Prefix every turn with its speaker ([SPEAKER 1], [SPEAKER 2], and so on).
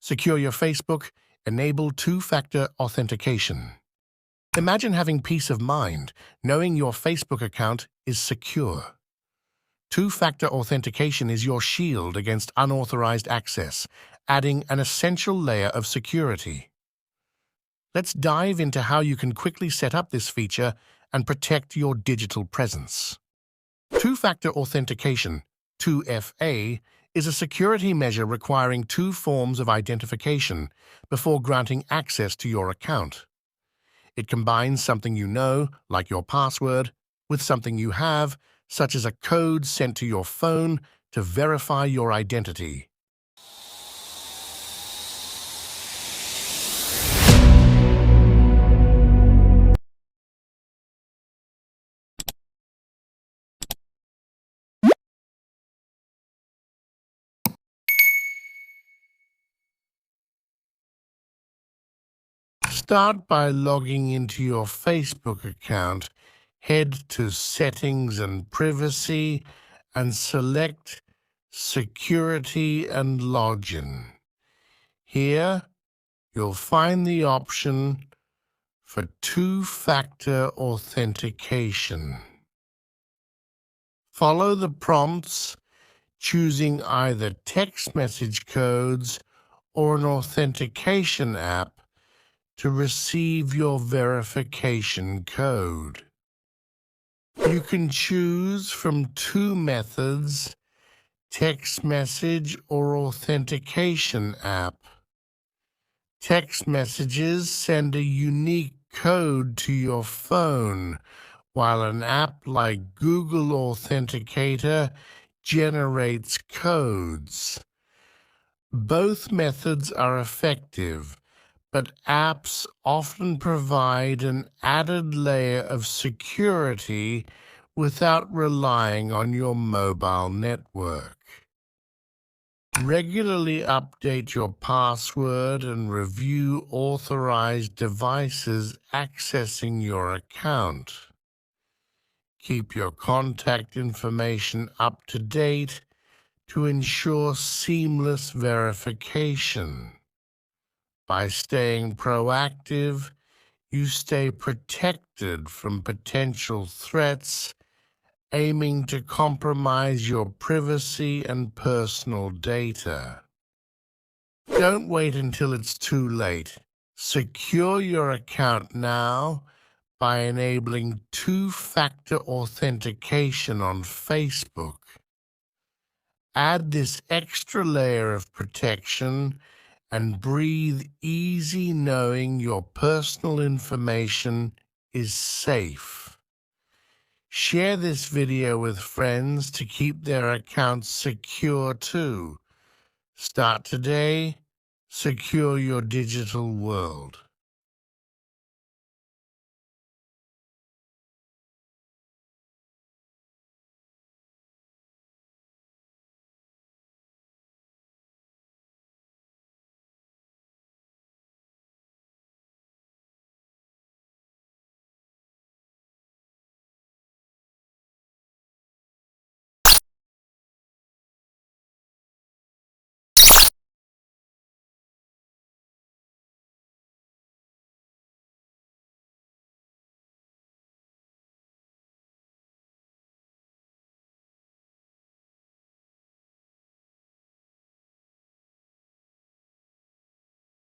[SPEAKER 1] Secure your Facebook, enable two-factor authentication. Imagine having peace of mind, knowing your Facebook account is secure. Two-factor authentication is your shield against unauthorized access, adding an essential layer of security. Let's dive into how you can quickly set up this feature and protect your digital presence. Two-factor authentication, 2FA, is a security measure requiring two forms of identification before granting access to your account. It combines something you know, like your password, with something you have, such as a code sent to your phone to verify your identity. Start by logging into your Facebook account. Head to Settings and Privacy and select Security and Login. Here, you'll find the option for two-factor authentication. Follow the prompts, choosing either text message codes or an authentication app to receive your verification code. You can choose from two methods, text message or authentication app. Text messages send a unique code to your phone, while an app like Google Authenticator generates codes. Both methods are effective, but apps often provide an added layer of security without relying on your mobile network. Regularly update your password and review authorized devices accessing your account. Keep your contact information up to date to ensure seamless verification. By staying proactive, you stay protected from potential threats aiming to compromise your privacy and personal data. Don't wait until it's too late. Secure your account now by enabling two-factor authentication on Facebook. Add this extra layer of protection and breathe easy knowing your personal information is safe. Share this video with friends to keep their accounts secure too. Start today. Secure your digital world.